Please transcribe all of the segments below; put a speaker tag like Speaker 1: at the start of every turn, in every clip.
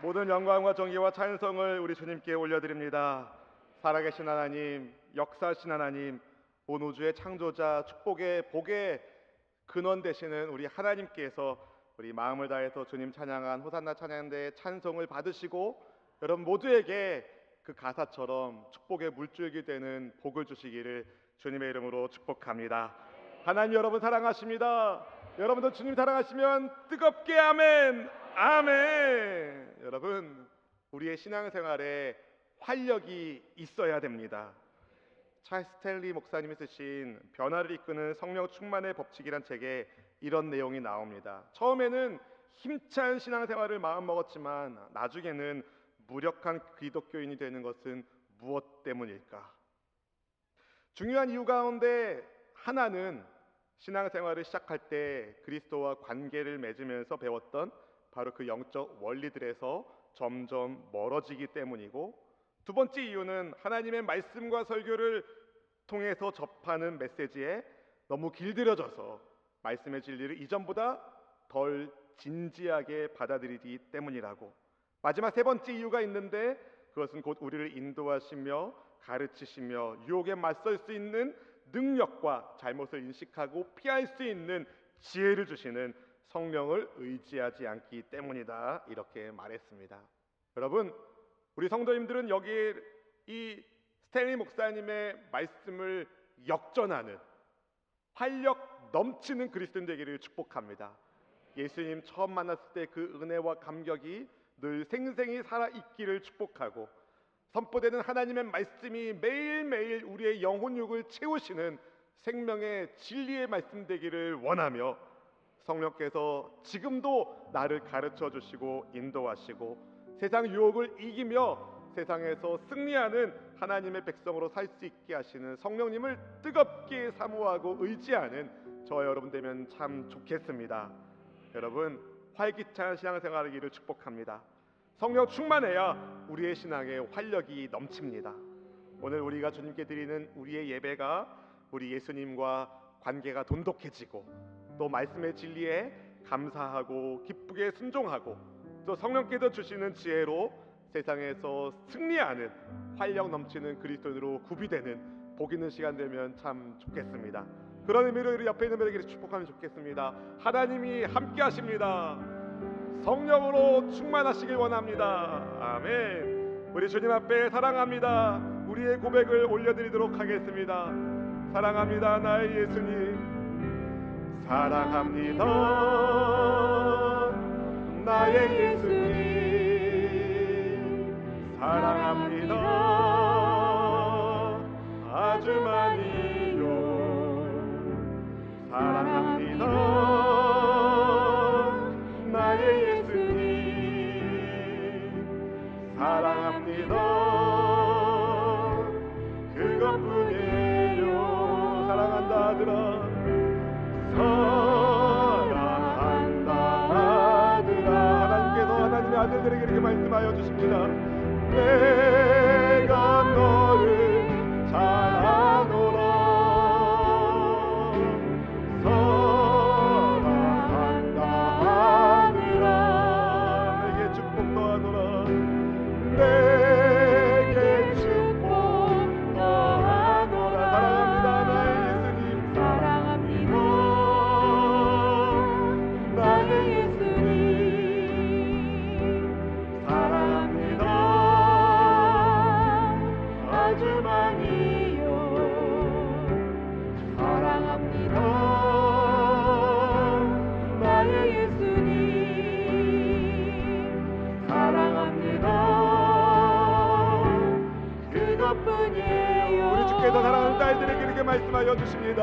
Speaker 1: 모든 영광과 존귀와 찬송을 우리 주님께 올려드립니다. 살아계신 하나님, 역사하신 하나님, 온 우주의 창조자, 축복의 복의 근원 되시는 우리 하나님께서 우리 마음을 다해서 주님 찬양한 호산나 찬양대의 찬송을 받으시고 여러분 모두에게 그 가사처럼 축복의 물줄기 되는 복을 주시기를 주님의 이름으로 축복합니다. 하나님 여러분 사랑하십니다. 여러분도 주님 사랑하시면 뜨겁게 아멘, 아멘. 여러분 우리의 신앙생활에 활력이 있어야 됩니다. 찰스 스탠리 목사님이 쓰신 변화를 이끄는 성령 충만의 법칙이란 책에 이런 내용이 나옵니다. 처음에는 힘찬 신앙생활을 마음먹었지만 나중에는 무력한 기독교인이 되는 것은 무엇 때문일까? 중요한 이유 가운데 하나는 신앙생활을 시작할 때 그리스도와 관계를 맺으면서 배웠던 바로 그 영적 원리들에서 점점 멀어지기 때문이고, 두 번째 이유는 하나님의 말씀과 설교를 통해서 접하는 메시지에 너무 길들여져서 말씀의 진리를 이전보다 덜 진지하게 받아들이기 때문이라고. 마지막 세 번째 이유가 있는데 그것은 곧 우리를 인도하시며 가르치시며 유혹에 맞설 수 있는 능력과 잘못을 인식하고 피할 수 있는 지혜를 주시는 성령을 의지하지 않기 때문이다, 이렇게 말했습니다. 여러분, 우리 성도님들은 여기에 이 스탠리 목사님의 말씀을 역전하는 활력 넘치는 그리스도인 되기를 축복합니다. 예수님 처음 만났을 때 그 은혜와 감격이 늘 생생히 살아있기를 축복하고, 선포되는 하나님의 말씀이 매일매일 우리의 영혼육을 채우시는 생명의 진리의 말씀 되기를 원하며, 성령께서 지금도 나를 가르쳐 주시고 인도하시고 세상 유혹을 이기며 세상에서 승리하는 하나님의 백성으로 살 수 있게 하시는 성령님을 뜨겁게 사모하고 의지하는 저와 여러분 되면 참 좋겠습니다. 여러분, 활기찬 신앙생활하기를 축복합니다. 성령 충만해야 우리의 신앙에 활력이 넘칩니다. 오늘 우리가 주님께 드리는 우리의 예배가 우리 예수님과 관계가 돈독해지고 또 말씀의 진리에 감사하고 기쁘게 순종하고 또 성령께서 주시는 지혜로 세상에서 승리하는 활력 넘치는 그리스도인으로 구비되는 복 있는 시간 되면 참 좋겠습니다. 그런 의미로 우리 옆에 있는 분에게 축복하면 좋겠습니다. 하나님이 함께 하십니다. 성령으로 충만하시길 원합니다. 아멘. 우리 주님 앞에 사랑합니다. 우리의 고백을 올려드리도록 하겠습니다. 사랑합니다, 나의 예수님. 사랑합니다, 나의 예수님. 사랑합니다, 아주 많이요. 사랑합니다, 나의 예수님. 사랑합니다, 그것뿐이에요. 사랑한다 아들아, 사랑한다 아들아. 하나님께서 하나님의 아들들에게 이렇게 말씀하여 주십니다. 내가 너를 잘 아노라. 사랑한다 아들아. 내게 축복 더하노라. 내게 축복 더하노라. 사랑합니다, 나의 예수님. 사랑합니다, 나의 예수님. 사랑합니다, 아주 많이요. 사랑합니다, 나의 예수님. 사랑합니다, 그것뿐이에요. 우리 주께서 사랑하는 딸들에게 이렇게 말씀하여 주십니다.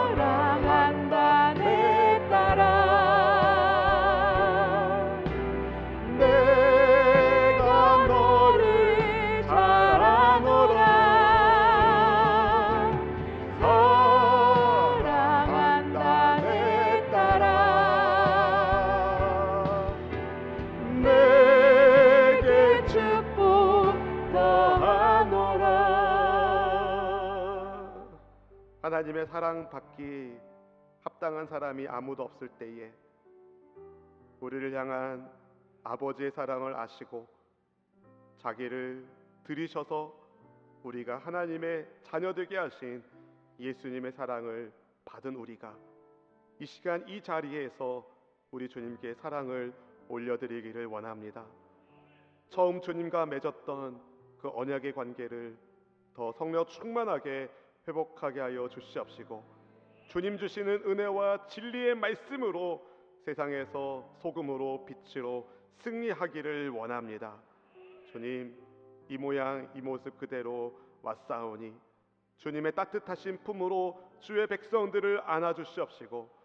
Speaker 1: 사랑한다 내 딸아. 내가 너를 잘 아노라. 사랑한다 내 딸아. 내게 축복 더하노라. 하나님의 사랑받기 합당한 사람이 아무도 없을 때에 우리를 향한 아버지의 사랑을 아시고 자기를 들이셔서 우리가 하나님의 자녀되게 하신 예수님의 사랑을 받은 우리가 이 시간 이 자리에서 우리 주님께 사랑을 올려드리기를 원합니다. 처음 주님과 맺었던 그 언약의 관계를 더 성령 충만하게 회복하게 하여 주시옵시고, 주님 주시는 은혜와 진리의 말씀으로 세상에서 소금으로 빛으로 승리하기를 원합니다. 주님, 이 모양 이 모습 그대로 왔사오니 주님의 따뜻하신 품으로 주의 백성들을 안아주시옵시고,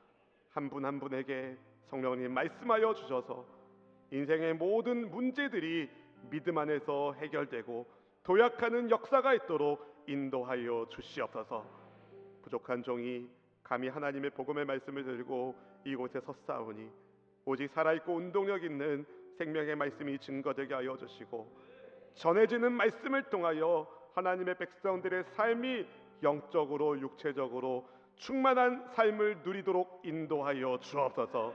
Speaker 1: 한 분 한 분에게 성령님 말씀하여 주셔서 인생의 모든 문제들이 믿음 안에서 해결되고 도약하는 역사가 있도록 인도하여 주시옵소서. 부족한 종이 감히 하나님의 복음의 말씀을 들고 이곳에 섰사오니 오직 살아있고 운동력 있는 생명의 말씀이 증거되게 하여 주시고, 전해지는 말씀을 통하여 하나님의 백성들의 삶이 영적으로 육체적으로 충만한 삶을 누리도록 인도하여 주옵소서.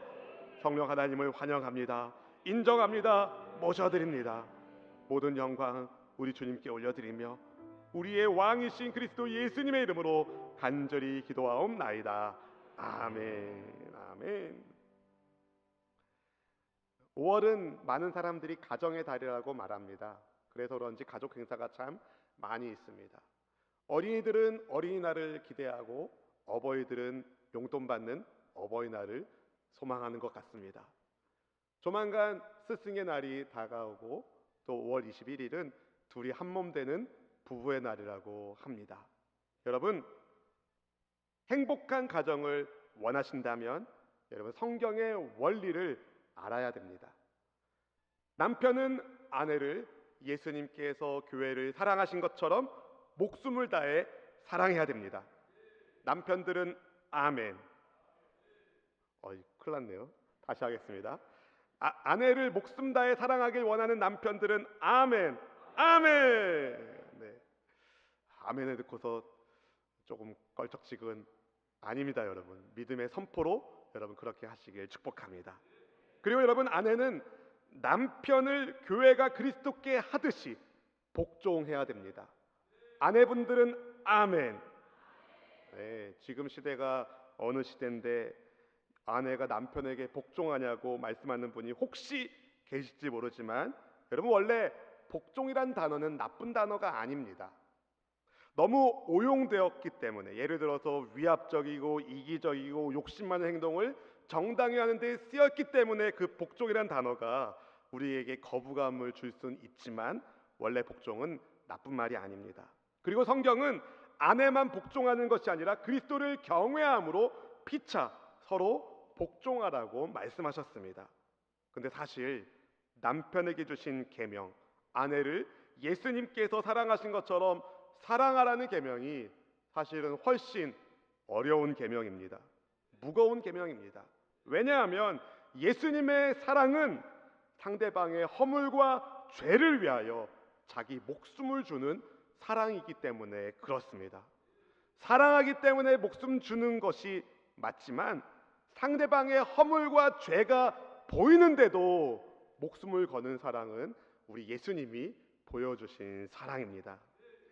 Speaker 1: 성령 하나님을 환영합니다. 인정합니다. 모셔드립니다. 모든 영광 우리 주님께 올려드리며 우리의 왕이신 그리스도 예수님의 이름으로 간절히 기도하옵나이다. 아멘. 아멘. 5월은 많은 사람들이 가정의 달이라고 말합니다. 그래서 그런지 가족 행사가 참 많이 있습니다. 어린이들은 어린이날을 기대하고 어버이들은 용돈 받는 어버이날을 소망하는 것 같습니다. 조만간 스승의 날이 다가오고 또 5월 21일은 둘이 한 몸 되는 부부의 날이라고 합니다. 여러분, 행복한 가정을 원하신다면 여러분 성경의 원리를 알아야 됩니다. 남편은 아내를 예수님께서 교회를 사랑하신 것처럼 목숨을 다해 사랑해야 됩니다. 남편들은 아멘. 큰일 났네요. 다시 하겠습니다. 아내를 목숨 다해 사랑하길 원하는 남편들은 아멘. 아멘. 네. 아멘을 듣고서 조금 껄쩍지근 아닙니다. 여러분, 믿음의 선포로 여러분 그렇게 하시길 축복합니다. 그리고 여러분, 아내는 남편을 교회가 그리스도께 하듯이 복종해야 됩니다. 아내분들은 아멘. 네, 지금 시대가 어느 시대인데 아내가 남편에게 복종하냐고 말씀하는 분이 혹시 계실지 모르지만, 여러분, 원래 복종이란 단어는 나쁜 단어가 아닙니다. 너무 오용되었기 때문에, 예를 들어서 위압적이고 이기적이고 욕심 많은 행동을 정당히 하는 데 쓰였기 때문에 그 복종이란 단어가 우리에게 거부감을 줄 수는 있지만 원래 복종은 나쁜 말이 아닙니다. 그리고 성경은 아내만 복종하는 것이 아니라 그리스도를 경외함으로 피차 서로 복종하라고 말씀하셨습니다. 근데 사실 남편에게 주신 계명, 아내를 예수님께서 사랑하신 것처럼 사랑하라는 계명이 사실은 훨씬 어려운 계명입니다. 무거운 계명입니다. 왜냐하면 예수님의 사랑은 상대방의 허물과 죄를 위하여 자기 목숨을 주는 사랑이기 때문에 그렇습니다. 사랑하기 때문에 목숨 주는 것이 맞지만 상대방의 허물과 죄가 보이는데도 목숨을 거는 사랑은 우리 예수님이 보여주신 사랑입니다.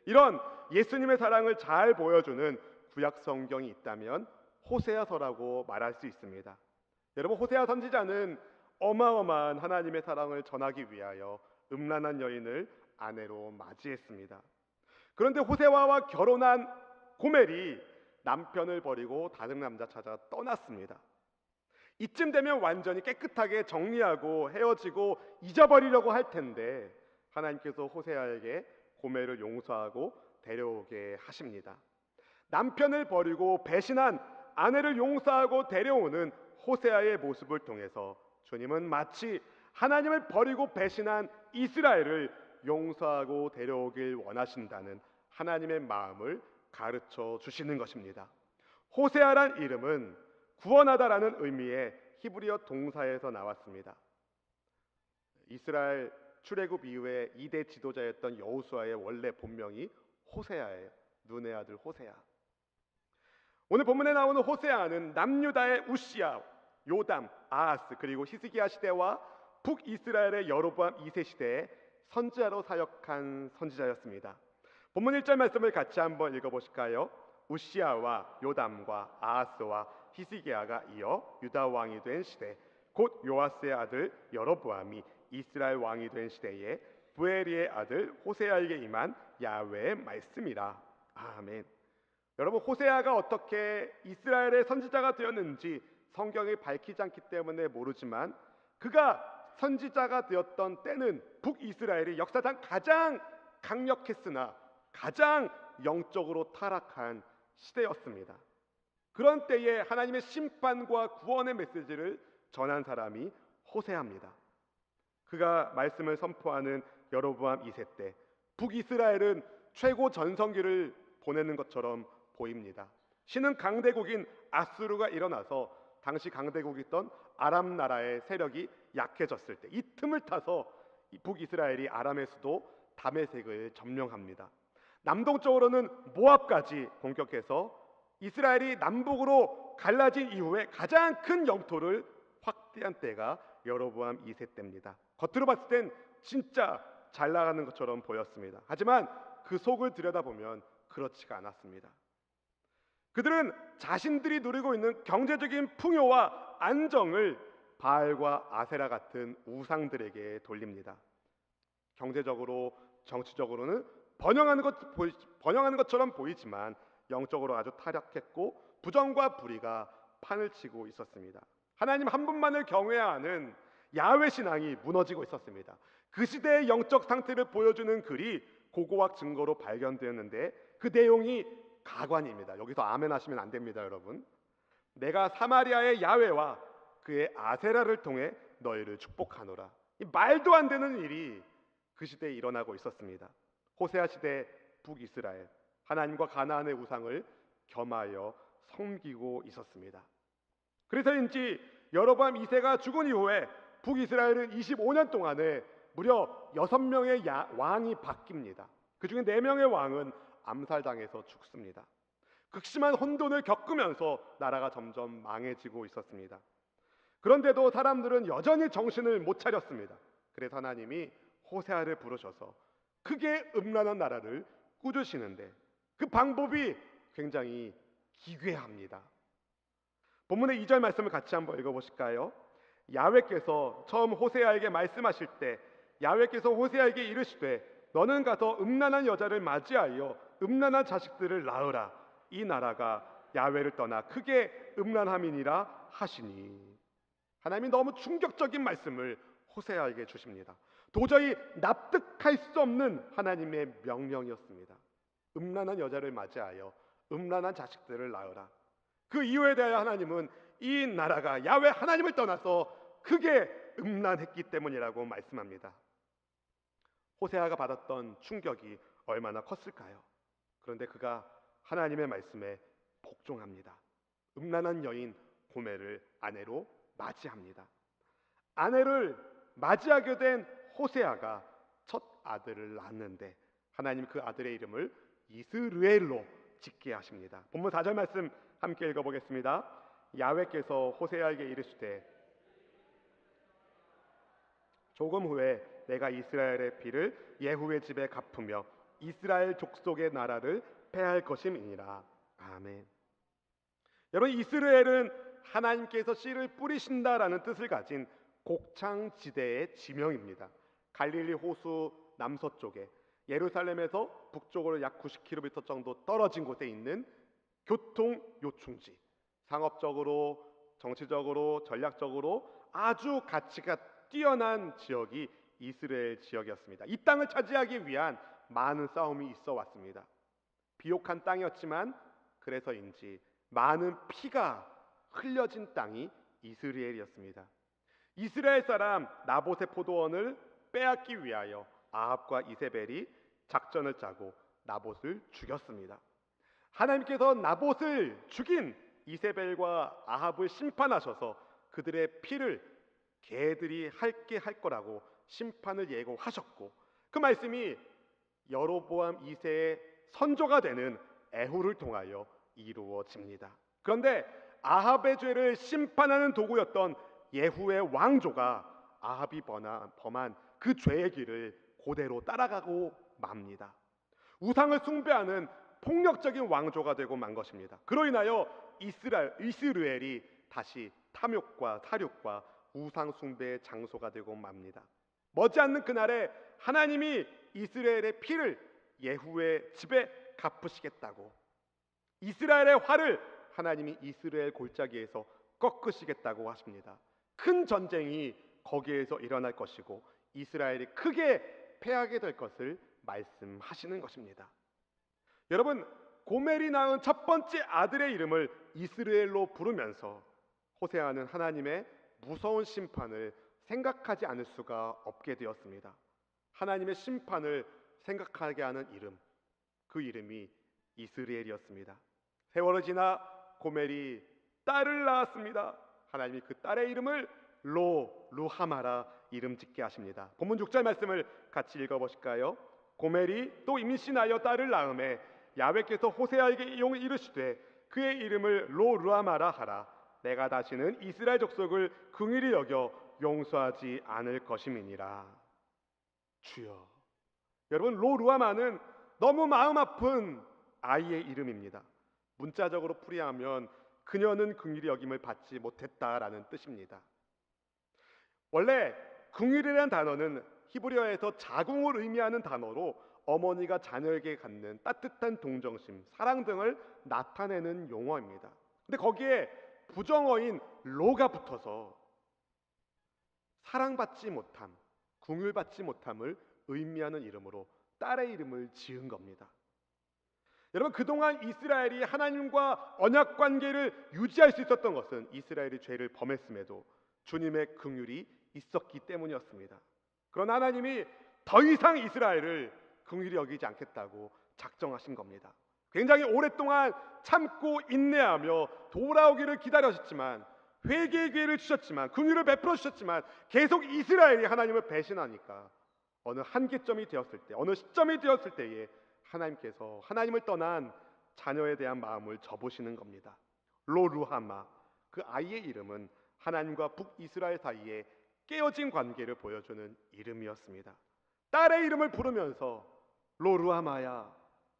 Speaker 1: 이런 예수님의 사랑을 잘 보여주는 구약 성경이 있다면 호세아서라고 말할 수 있습니다. 여러분, 호세아 선지자는 어마어마한 하나님의 사랑을 전하기 위하여 음란한 여인을 아내로 맞이했습니다. 그런데 호세아와 결혼한 고멜이 남편을 버리고 다른 남자 찾아 떠났습니다. 이쯤 되면 완전히 깨끗하게 정리하고 헤어지고 잊어버리려고 할 텐데 하나님께서 호세아에게 고멜을 용서하고 데려오게 하십니다. 남편을 버리고 배신한 아내를 용서하고 데려오는 호세아의 모습을 통해서 주님은 마치 하나님을 버리고 배신한 이스라엘을 용서하고 데려오길 원하신다는 하나님의 마음을 가르쳐 주시는 것입니다. 호세아란 이름은 구원하다라는 의미의 히브리어 동사에서 나왔습니다. 이스라엘 출애굽 이후에 2대 지도자였던 여호수아의 원래 본명이 호세아예요. 눈의 아들 호세아. 오늘 본문에 나오는 호세아는 남유다의 우시야, 요담, 아하스 그리고 히스기야 시대와 북이스라엘의 여로보암 2세 시대에 선지자로 사역한 선지자였습니다. 본문 1절 말씀을 같이 한번 읽어보실까요? 우시아와 요담과 아하스와 히스기야가 이어 유다 왕이 된 시대, 곧 요아스의 아들 여로보암이 이스라엘 왕이 된 시대에 부에리의 아들 호세아에게 임한 야훼의 말씀이라. 아멘. 여러분, 호세아가 어떻게 이스라엘의 선지자가 되었는지 성경이 밝히지 않기 때문에 모르지만, 그가 선지자가 되었던 때는 북이스라엘이 역사상 가장 강력했으나 가장 영적으로 타락한 시대였습니다. 그런 때에 하나님의 심판과 구원의 메시지를 전한 사람이 호세아입니다. 그가 말씀을 선포하는 여로보암 2세 때 북이스라엘은 최고 전성기를 보내는 것처럼 보입니다. 신은 강대국인 아수르가 일어나서 당시 강대국이었던 아람 나라의 세력이 약해졌을 때 이 틈을 타서 북이스라엘이 아람의 수도 다메섹을 점령합니다. 남동쪽으로는 모압까지 공격해서 이스라엘이 남북으로 갈라진 이후에 가장 큰 영토를 확대한 때가 여로보암 2세 때입니다. 겉으로 봤을 땐 진짜 잘 나가는 것처럼 보였습니다. 하지만 그 속을 들여다보면 그렇지가 않았습니다. 그들은 자신들이 누리고 있는 경제적인 풍요와 안정을 바알과 아세라 같은 우상들에게 돌립니다. 경제적으로, 정치적으로는 번영하는 것처럼 보이지만 영적으로 아주 타락했고 부정과 불의가 판을 치고 있었습니다. 하나님 한 분만을 경외하는 야훼 신앙이 무너지고 있었습니다. 그 시대의 영적 상태를 보여주는 글이 고고학 증거로 발견되었는데 그 내용이 가관입니다. 여기서 아멘 하시면 안 됩니다, 여러분. 내가 사마리아의 야훼와 그의 아세라를 통해 너희를 축복하노라. 이 말도 안 되는 일이 그 시대에 일어나고 있었습니다. 호세아 시대 북이스라엘, 하나님과 가나안의 우상을 겸하여 섬기고 있었습니다. 그래서인지 여로보암 2세가 죽은 이후에 북이스라엘은 25년 동안에 무려 6명의 왕이 바뀝니다. 그 중에 4명의 왕은 암살당해서 죽습니다. 극심한 혼돈을 겪으면서 나라가 점점 망해지고 있었습니다. 그런데도 사람들은 여전히 정신을 못 차렸습니다. 그래서 하나님이 호세아를 부르셔서 크게 음란한 나라를 꾸짖으시는데 그 방법이 굉장히 기괴합니다. 본문의 2절 말씀을 같이 한번 읽어보실까요? 야훼께서 처음 호세아에게 말씀하실 때 야훼께서 호세아에게 이르시되 너는 가서 음란한 여자를 맞이하여 음란한 자식들을 낳으라. 이 나라가 야훼를 떠나 크게 음란함이니라 하시니. 하나님이 너무 충격적인 말씀을 호세아에게 주십니다. 도저히 납득할 수 없는 하나님의 명령이었습니다. 음란한 여자를 맞이하여 음란한 자식들을 낳으라. 그 이유에 대하여 하나님은 이 나라가 야훼 하나님을 떠나서 크게 음란했기 때문이라고 말씀합니다. 호세아가 받았던 충격이 얼마나 컸을까요? 그런데 그가 하나님의 말씀에 복종합니다. 음란한 여인 고멜을 아내로 맞이합니다. 아내를 맞이하게 된 호세아가 첫 아들을 낳았는데 하나님 그 아들의 이름을 이스르엘로 짓게 하십니다. 본문 4절 말씀 함께 읽어보겠습니다. 야훼께서 호세아에게 이르시되 조금 후에 내가 이스라엘의 피를 예후의 집에 갚으며 이스라엘 족속의 나라를 패할 것임이니라. 아멘. 여러분, 이스라엘은 하나님께서 씨를 뿌리신다라는 뜻을 가진 곡창지대의 지명입니다. 갈릴리 호수 남서쪽에 예루살렘에서 북쪽으로 약 90km 정도 떨어진 곳에 있는 교통 요충지, 상업적으로, 정치적으로, 전략적으로 아주 가치가 뛰어난 지역이 이스라엘 지역이었습니다. 이 땅을 차지하기 위한 많은 싸움이 있어 왔습니다. 비옥한 땅이었지만 그래서인지 많은 피가 흘려진 땅이 이스라엘이었습니다. 이스라엘 사람 나봇의 포도원을 빼앗기 위하여 아합과 이세벨이 작전을 짜고 나봇을 죽였습니다. 하나님께서 나봇을 죽인 이세벨과 아합을 심판하셔서 그들의 피를 개들이 핥게 할 거라고 심판을 예고하셨고, 그 말씀이 여로보암 2세의 선조가 되는 에후를 통하여 이루어집니다. 그런데 아합의 죄를 심판하는 도구였던 예후의 왕조가 아합이 범한 그 죄의 길을 그대로 따라가고 맙니다. 우상을 숭배하는 폭력적인 왕조가 되고 만 것입니다. 그로 인하여 이스라엘이 다시 탐욕과 사륙과 우상 숭배의 장소가 되고 맙니다. 머지않는 그날에 하나님이 이스라엘의 피를 예후의 집에 갚으시겠다고, 이스라엘의 화를 하나님이 이스라엘 골짜기에서 꺾으시겠다고 하십니다. 큰 전쟁이 거기에서 일어날 것이고 이스라엘이 크게 패하게 될 것을 말씀하시는 것입니다. 여러분, 고멜이 낳은 첫 번째 아들의 이름을 이스라엘로 부르면서 호세아는 하나님의 무서운 심판을 생각하지 않을 수가 없게 되었습니다. 하나님의 심판을 생각하게 하는 이름, 그 이름이 이스라엘이었습니다. 세월이 지나 고멜이 딸을 낳았습니다. 하나님이 그 딸의 이름을 루하마라 이름 짓게 하십니다. 본문 6절 말씀을 같이 읽어보실까요? 고멜이 또 임신하여 딸을 낳음에 야훼께서 호세아에게 이르시되 그의 이름을 루하마라 하라. 내가 다시는 이스라엘 족속을 긍휼히 여겨 용서하지 않을 것임이니라. 주여. 여러분, 루하마는 너무 마음 아픈 아이의 이름입니다. 문자적으로 풀이하면 그녀는 긍휼히 여김을 받지 못했다라는 뜻입니다. 원래 긍휼이라는 단어는 히브리어에서 자궁을 의미하는 단어로 어머니가 자녀에게 갖는 따뜻한 동정심, 사랑 등을 나타내는 용어입니다. 근데 거기에 부정어인 로가 붙어서 사랑받지 못함, 긍휼받지 못함을 의미하는 이름으로 딸의 이름을 지은 겁니다. 여러분, 그동안 이스라엘이 하나님과 언약 관계를 유지할 수 있었던 것은 이스라엘이 죄를 범했음에도 주님의 긍휼이 있었기 때문이었습니다. 그러나 하나님이 더 이상 이스라엘을 긍휼히 여기지 않겠다고 작정하신 겁니다. 굉장히 오랫동안 참고 인내하며 돌아오기를 기다리셨지만, 회개의 기회를 주셨지만, 긍휼을 베풀어 주셨지만 계속 이스라엘이 하나님을 배신하니까 어느 한계점이 되었을 때, 어느 시점이 되었을 때에 하나님께서 하나님을 떠난 자녀에 대한 마음을 접으시는 겁니다. 루하마, 그 아이의 이름은 하나님과 북이스라엘 사이에 깨어진 관계를 보여주는 이름이었습니다. 딸의 이름을 부르면서 루하마야,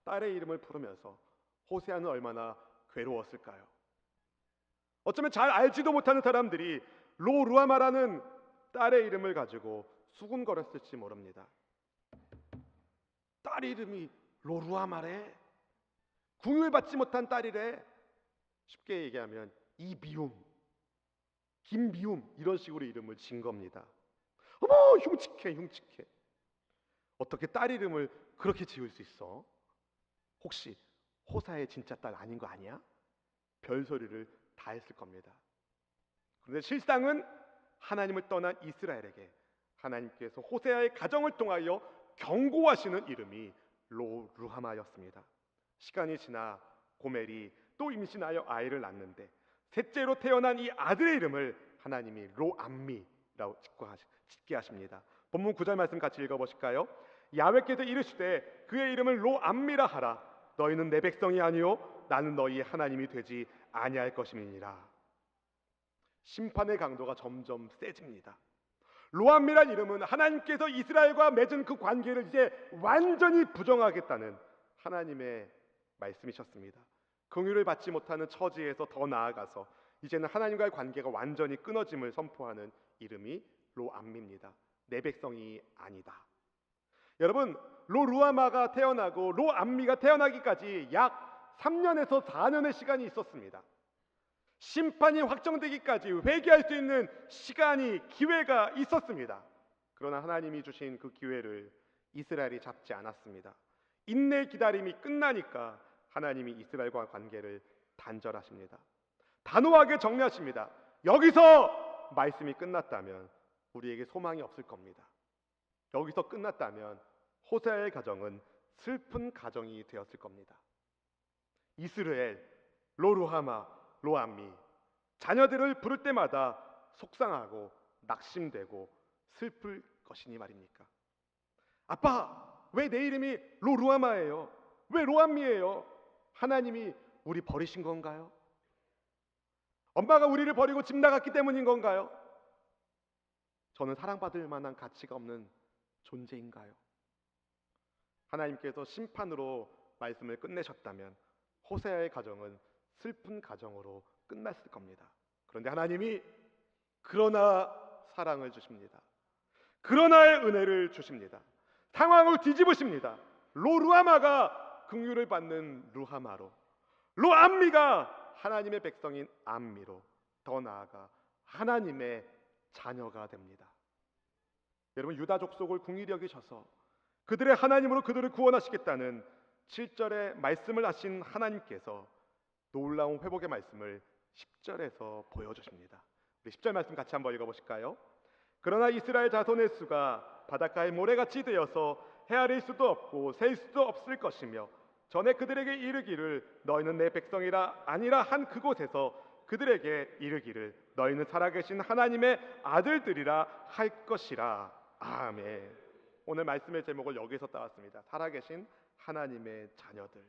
Speaker 1: 딸의 이름을 부르면서 호세아는 얼마나 괴로웠을까요? 어쩌면 잘 알지도 못하는 사람들이 루하마라는 딸의 이름을 가지고 수군거렸을지 모릅니다. 딸 이름이 루하마래, 긍휼받지 못한 딸이래. 쉽게 얘기하면 이미움, 김미움, 이런 식으로 이름을 진 겁니다. 어머, 흉측해. 어떻게 딸 이름을 그렇게 지을 수 있어? 혹시 호사의 진짜 딸 아닌 거 아니야? 별소리를 다 했을 겁니다. 그런데 실상은 하나님을 떠난 이스라엘에게 하나님께서 호세아의 가정을 통하여 경고하시는 이름이 루하마였습니다. 시간이 지나 고멜이 또 임신하여 아이를 낳는데 셋째로 태어난 이 아들의 이름을 하나님이 로암미라고 짓게 하십니다. 본문 9절 말씀 같이 읽어보실까요? 야훼께서 이르시되 그의 이름을 로암미라 하라. 너희는 내 백성이 아니요 나는 너희의 하나님이 되지 아니할 것임이니라. 심판의 강도가 점점 세집니다. 로암미란 이름은 하나님께서 이스라엘과 맺은 그 관계를 이제 완전히 부정하겠다는 하나님의 말씀이셨습니다. 긍휼을 받지 못하는 처지에서 더 나아가서 이제는 하나님과의 관계가 완전히 끊어짐을 선포하는 이름이 로암미입니다. 내 백성이 아니다. 여러분, 루하마가 태어나고 로암미가 태어나기까지 약 3년에서 4년의 시간이 있었습니다. 심판이 확정되기까지 회개할 수 있는 시간이, 기회가 있었습니다. 그러나 하나님이 주신 그 기회를 이스라엘이 잡지 않았습니다. 인내 기다림이 끝나니까 하나님이 이스라엘과 관계를 단절하십니다. 단호하게 정리하십니다. 여기서 말씀이 끝났다면 우리에게 소망이 없을 겁니다. 여기서 끝났다면 호세아의 가정은 슬픈 가정이 되었을 겁니다. 이스라엘, 루하마, 로암미, 자녀들을 부를 때마다 속상하고 낙심되고 슬플 것이니 말입니까? 아빠, 왜 내 이름이 루하마예요? 왜 로암미예요? 하나님이 우리 버리신 건가요? 엄마가 우리를 버리고 집 나갔기 때문인 건가요? 저는 사랑받을 만한 가치가 없는 존재인가요? 하나님께서 심판으로 말씀을 끝내셨다면 호세아의 가정은 슬픈 가정으로 끝났을 겁니다. 그런데 하나님이 그러나 사랑을 주십니다. 그러나의 은혜를 주십니다. 상황을 뒤집으십니다. 로루하마가 긍휼을 받는 루하마로, 로암미가 하나님의 백성인 암미로, 더 나아가 하나님의 자녀가 됩니다. 여러분, 유다 족속을 궁휼히 여기셔서 그들의 하나님으로 그들을 구원하시겠다는 7절의 말씀을 하신 하나님께서 놀라운 회복의 말씀을 10절에서 보여주십니다. 우리 10절 말씀 같이 한번 읽어보실까요? 그러나 이스라엘 자손의 수가 바닷가의 모래같이 되어서 헤아릴 수도 없고 셀 수도 없을 것이며 전에 그들에게 이르기를 너희는 내 백성이라 아니라 한 그곳에서 그들에게 이르기를 너희는 살아계신 하나님의 아들들이라 할 것이라. 아멘. 오늘 말씀의 제목을 여기서 따왔습니다. 살아계신 하나님의 자녀들.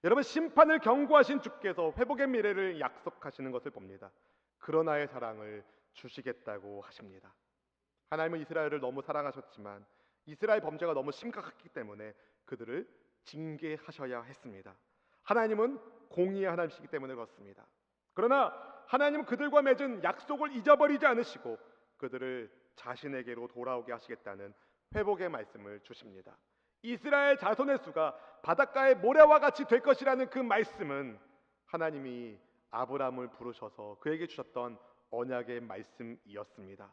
Speaker 1: 여러분, 심판을 경고하신 주께서 회복의 미래를 약속하시는 것을 봅니다. 그러나의 사랑을 주시겠다고 하십니다. 하나님은 이스라엘을 너무 사랑하셨지만 이스라엘 범죄가 너무 심각했기 때문에 그들을 징계하셔야 했습니다. 하나님은 공의의 하나님이시기 때문에 그렇습니다. 그러나 하나님은 그들과 맺은 약속을 잊어버리지 않으시고 그들을 자신에게로 돌아오게 하시겠다는 회복의 말씀을 주십니다. 이스라엘 자손의 수가 바닷가의 모래와 같이 될 것이라는 그 말씀은 하나님이 아브라함을 부르셔서 그에게 주셨던 언약의 말씀이었습니다.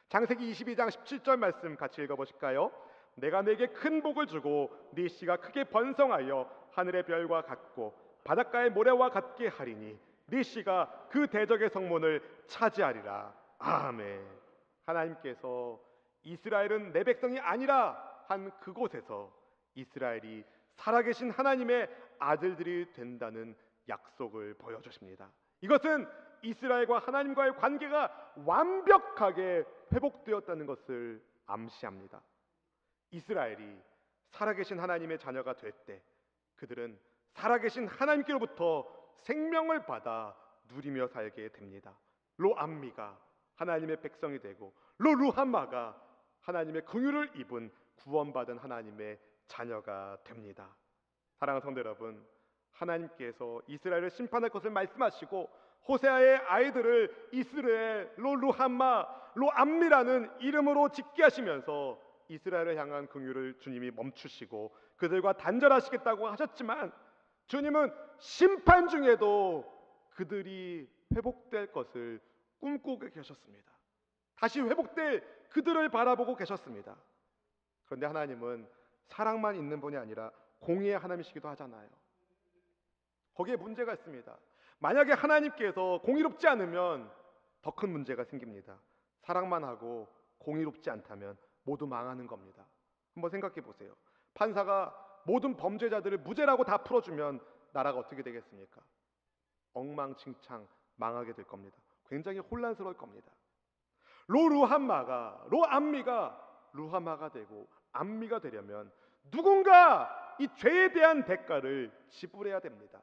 Speaker 1: 창세기 22장 17절 말씀 같이 읽어보실까요? 내가 네게 큰 복을 주고 네 씨가 크게 번성하여 하늘의 별과 같고 바닷가의 모래와 같게 하리니 네 씨가 그 대적의 성문을 차지하리라. 아멘. 하나님께서 이스라엘은 내 백성이 아니라 한 그곳에서 이스라엘이 살아계신 하나님의 아들들이 된다는 약속을 보여주십니다. 이것은 이스라엘과 하나님과의 관계가 완벽하게 회복되었다는 것을 암시합니다. 이스라엘이 살아계신 하나님의 자녀가 될 때 그들은 살아계신 하나님께로부터 생명을 받아 누리며 살게 됩니다. 로암미가 하나님의 백성이 되고 로루함마가 하나님의 긍휼을 입은 구원받은 하나님의 자녀가 됩니다. 사랑하는 성도 여러분, 하나님께서 이스라엘을 심판할 것을 말씀하시고 호세아의 아이들을 이스라엘 로루함마 로암미라는 이름으로 짓게 하시면서 이스라엘을 향한 긍휼을 주님이 멈추시고 그들과 단절하시겠다고 하셨지만 주님은 심판 중에도 그들이 회복될 것을 꿈꾸고 계셨습니다. 다시 회복될 그들을 바라보고 계셨습니다. 그런데 하나님은 사랑만 있는 분이 아니라 공의의 하나님이시기도 하잖아요. 거기에 문제가 있습니다. 만약에 하나님께서 공의롭지 않으면 더 큰 문제가 생깁니다. 사랑만 하고 공의롭지 않다면 모두 망하는 겁니다. 한번 생각해 보세요. 판사가 모든 범죄자들을 무죄라고 다 풀어주면 나라가 어떻게 되겠습니까? 엉망진창 망하게 될 겁니다. 굉장히 혼란스러울 겁니다. 로암미가 루하마가 되고 암미가 되려면 누군가 이 죄에 대한 대가를 지불해야 됩니다.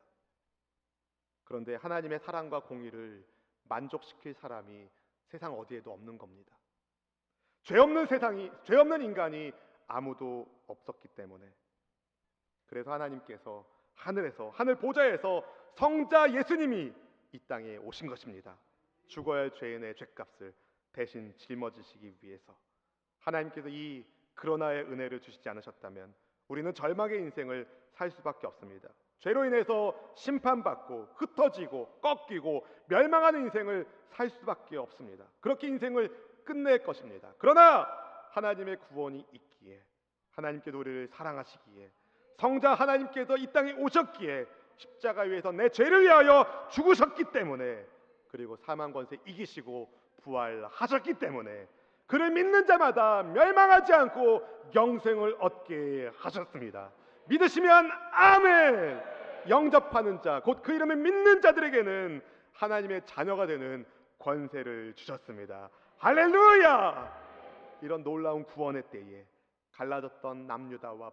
Speaker 1: 그런데 하나님의 사랑과 공의를 만족시킬 사람이 세상 어디에도 없는 겁니다. 죄 없는 인간이 아무도 없었기 때문에. 그래서 하나님께서 하늘 보좌에서 성자 예수님이 이 땅에 오신 것입니다. 죽어야 할 죄인의 죄값을 대신 짊어지시기 위해서. 하나님께서 이 그러나의 은혜를 주시지 않으셨다면 우리는 절망의 인생을 살 수밖에 없습니다. 죄로 인해서 심판받고 흩어지고 꺾이고 멸망하는 인생을 살 수밖에 없습니다. 그렇게 인생을 끝낼 것입니다. 그러나 하나님의 구원이 있기에, 하나님께서 우리를 사랑하시기에, 성자 하나님께서 이 땅에 오셨기에 십자가 위에서 내 죄를 위하여 죽으셨기 때문에, 그리고 사망 권세 이기시고 부활하셨기 때문에 그를 믿는 자마다 멸망하지 않고 영생을 얻게 하셨습니다. 믿으시면 아멘. 영접하는 자, 곧 그 이름을 믿는 자들에게는 하나님의 자녀가 되는 권세를 주셨습니다. 할렐루야. 이런 놀라운 구원의 때에 갈라졌던 남유다와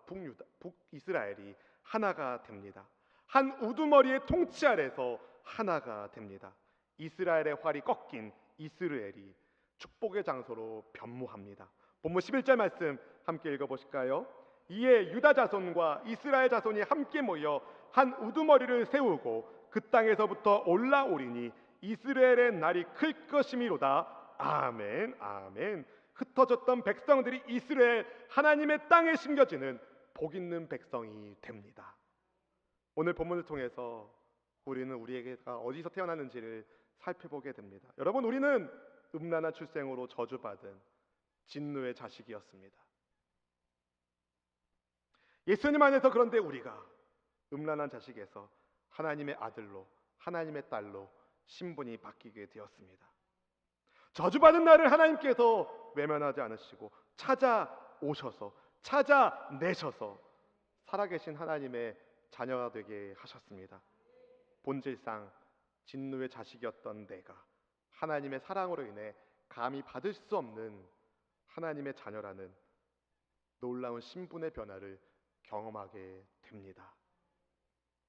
Speaker 1: 북이스라엘이 하나가 됩니다. 한 우두머리의 통치 아래서 하나가 됩니다. 이스라엘의 활이 꺾인 이스라엘이 축복의 장소로 변모합니다. 본문 11절 말씀 함께 읽어보실까요? 이에 유다 자손과 이스라엘 자손이 함께 모여 한 우두머리를 세우고 그 땅에서부터 올라오리니 이스라엘의 날이 클 것이미로다. 아멘 아멘. 흩어졌던 백성들이 이스라엘 하나님의 땅에 심겨지는 복 있는 백성이 됩니다. 오늘 본문을 통해서 우리는 우리에게가 어디서 태어났는지를 살펴보게 됩니다. 여러분, 우리는 음란한 출생으로 저주받은 진노의 자식이었습니다. 예수님 안에서 그런데 우리가 음란한 자식에서 하나님의 아들로, 하나님의 딸로 신분이 바뀌게 되었습니다. 저주받은 나를 하나님께서 외면하지 않으시고 찾아오셔서 찾아내셔서 살아계신 하나님의 자녀가 되게 하셨습니다. 본질상 진노의 자식이었던 내가 하나님의 사랑으로 인해 감히 받을 수 없는 하나님의 자녀라는 놀라운 신분의 변화를 경험하게 됩니다.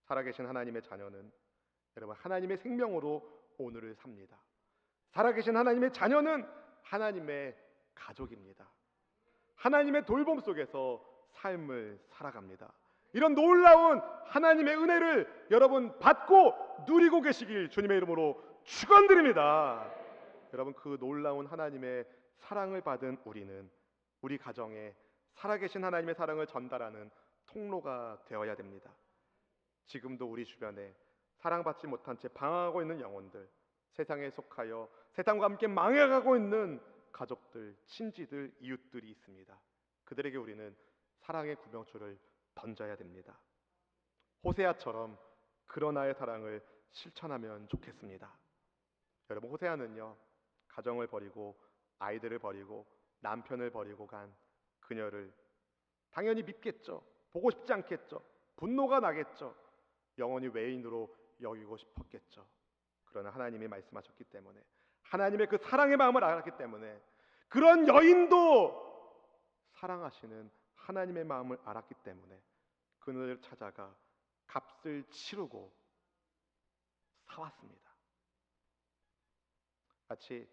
Speaker 1: 살아계신 하나님의 자녀는 여러분 하나님의 생명으로 오늘을 삽니다. 살아계신 하나님의 자녀는 하나님의 가족입니다. 하나님의 돌봄 속에서 삶을 살아갑니다. 이런 놀라운 하나님의 은혜를 여러분 받고 누리고 계시길 주님의 이름으로 축원드립니다. 여러분, 그 놀라운 하나님의 사랑을 받은 우리는 우리 가정에 살아계신 하나님의 사랑을 전달하는 통로가 되어야 됩니다. 지금도 우리 주변에 사랑받지 못한 채 방황하고 있는 영혼들, 세상에 속하여 세상과 함께 망해가고 있는 가족들, 친지들, 이웃들이 있습니다. 그들에게 우리는 사랑의 구명줄을 던져야 됩니다. 호세아처럼 그러나의 사랑을 실천하면 좋겠습니다. 여러분, 호세아는요, 가정을 버리고 아이들을 버리고 남편을 버리고 간 그녀를 당연히 밉겠죠. 보고 싶지 않겠죠. 분노가 나겠죠. 영원히 외인으로 여기고 싶었겠죠. 그러나 하나님이 말씀하셨기 때문에, 하나님의 그 사랑의 마음을 알았기 때문에, 그런 여인도 사랑하시는 하나님의 마음을 알았기 때문에 그녀를 찾아가 값을 치르고 사왔습니다. 마치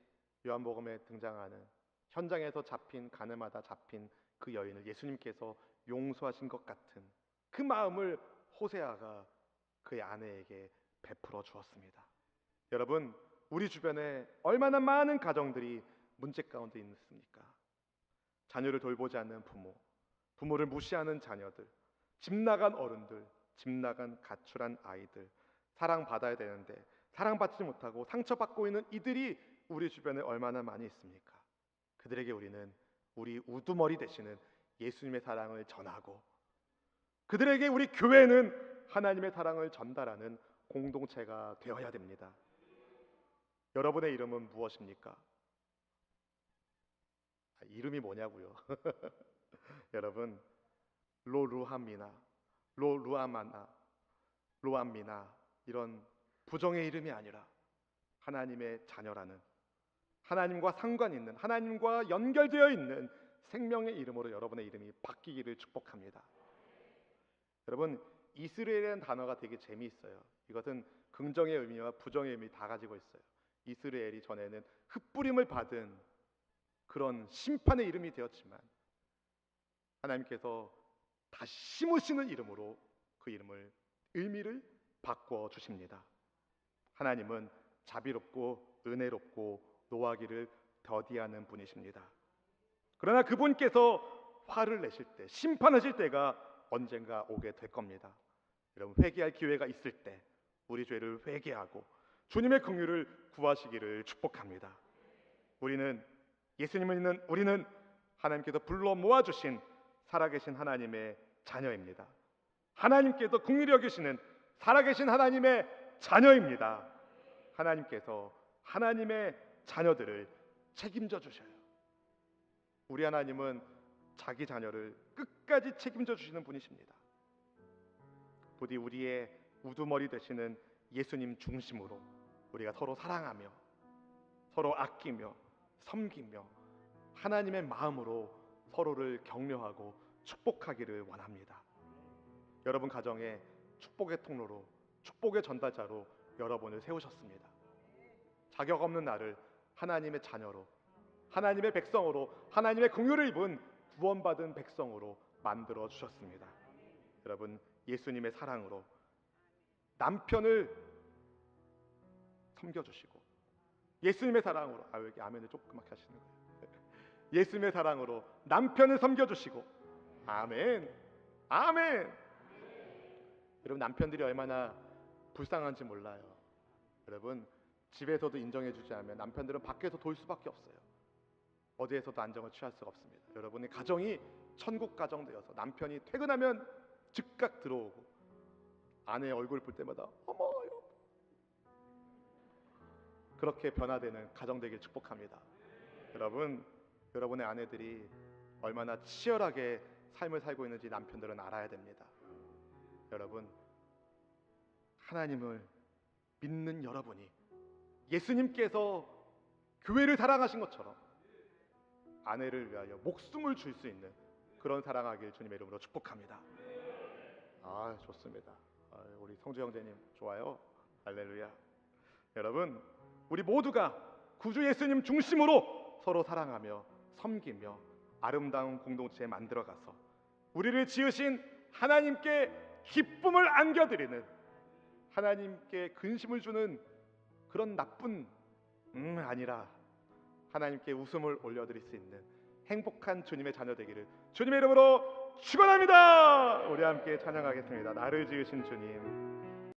Speaker 1: 요한복음에 등장하는 현장에서 잡힌, 가늠하다 잡힌 그 여인을 예수님께서 용서하신 것 같은 그 마음을 호세아가 그의 아내에게 베풀어 주었습니다. 여러분, 우리 주변에 얼마나 많은 가정들이 문제 가운데 있습니까? 자녀를 돌보지 않는 부모, 부모를 무시하는 자녀들, 집 나간 어른들, 집 나간 가출한 아이들, 사랑받아야 되는데 사랑받지 못하고 상처받고 있는 이들이 우리 주변에 얼마나 많이 있습니까? 그들에게 우리는 우리 우두머리 되시는 예수님의 사랑을 전하고, 그들에게 우리 교회는 하나님의 사랑을 전달하는 공동체가 되어야 됩니다. 여러분의 이름은 무엇입니까? 이름이 뭐냐고요? 여러분, 로루하미나, 로루아마나, 로암미나 이런 부정의 이름이 아니라 하나님의 자녀라는, 하나님과 상관 있는, 하나님과 연결되어 있는 생명의 이름으로 여러분의 이름이 바뀌기를 축복합니다. 여러분, 이스라엘이라는 단어가 되게 재미있어요. 이것은 긍정의 의미와 부정의 의미 다 가지고 있어요. 이스라엘이 전에는 흩뿌림을 받은 그런 심판의 이름이 되었지만 하나님께서 다시 심으시는 이름으로 그 이름을, 의미를 바꿔 주십니다. 하나님은 자비롭고 은혜롭고 노하기를 더디하는 분이십니다. 그러나 그분께서 화를 내실 때, 심판하실 때가 언젠가 오게 될 겁니다. 여러분, 회개할 기회가 있을 때 우리 죄를 회개하고 주님의 긍휼을 구하시기를 축복합니다. 우리는, 예수님을 믿는 우리는 하나님께서 불러 모아주신 살아계신 하나님의 자녀입니다. 하나님께서 긍휼히 여기시는 살아계신 하나님의 자녀입니다. 하나님께서 하나님의 자녀들을 책임져 주셔요. 우리 하나님은 자기 자녀를 끝까지 책임져 주시는 분이십니다. 부디 우리의 우두머리 되시는 예수님 중심으로 우리가 서로 사랑하며 서로 아끼며 섬기며 하나님의 마음으로 서로를 격려하고 축복하기를 원합니다. 여러분 가정에 축복의 통로로, 축복의 전달자로 여러분을 세우셨습니다. 자격 없는 나를 하나님의 자녀로, 하나님의 백성으로, 하나님의 긍휼을 입은 구원받은 백성으로 만들어 주셨습니다. 여러분, 예수님의 사랑으로 남편을 섬겨주시고, 예수님의 사랑으로, 왜 이렇게 아멘을 조그맣게 하시는 거예요? 예수님의 사랑으로 남편을 섬겨주시고, 아멘, 아멘. 여러분, 남편들이 얼마나 불쌍한지 몰라요. 여러분, 집에서도 인정해주지 않으면 남편들은 밖에서 돌 수밖에 없어요. 어디에서도 안정을 취할 수가 없습니다. 여러분의 가정이 천국 가정 되어서 남편이 퇴근하면 즉각 들어오고 아내의 얼굴 볼 때마다 어머요, 그렇게 변화되는 가정 되길 축복합니다. 여러분, 여러분의 아내들이 얼마나 치열하게 삶을 살고 있는지 남편들은 알아야 됩니다. 여러분, 하나님을 믿는 여러분이 예수님께서 교회를 사랑하신 것처럼 아내를 위하여 목숨을 줄 수 있는 그런 사랑하길 주님의 이름으로 축복합니다. 좋습니다. 우리 성주 형제님 좋아요. 할렐루야. 여러분, 우리 모두가 구주 예수님 중심으로 서로 사랑하며 섬기며 아름다운 공동체 만들어가서 우리를 지으신 하나님께 기쁨을 안겨드리는, 하나님께 근심을 주는 그런 나쁜 아니라 하나님께 웃음을 올려드릴 수 있는 행복한 주님의 자녀 되기를 주님의 이름으로 축원합니다. 우리 함께 찬양하겠습니다. 나를 지으신 주님.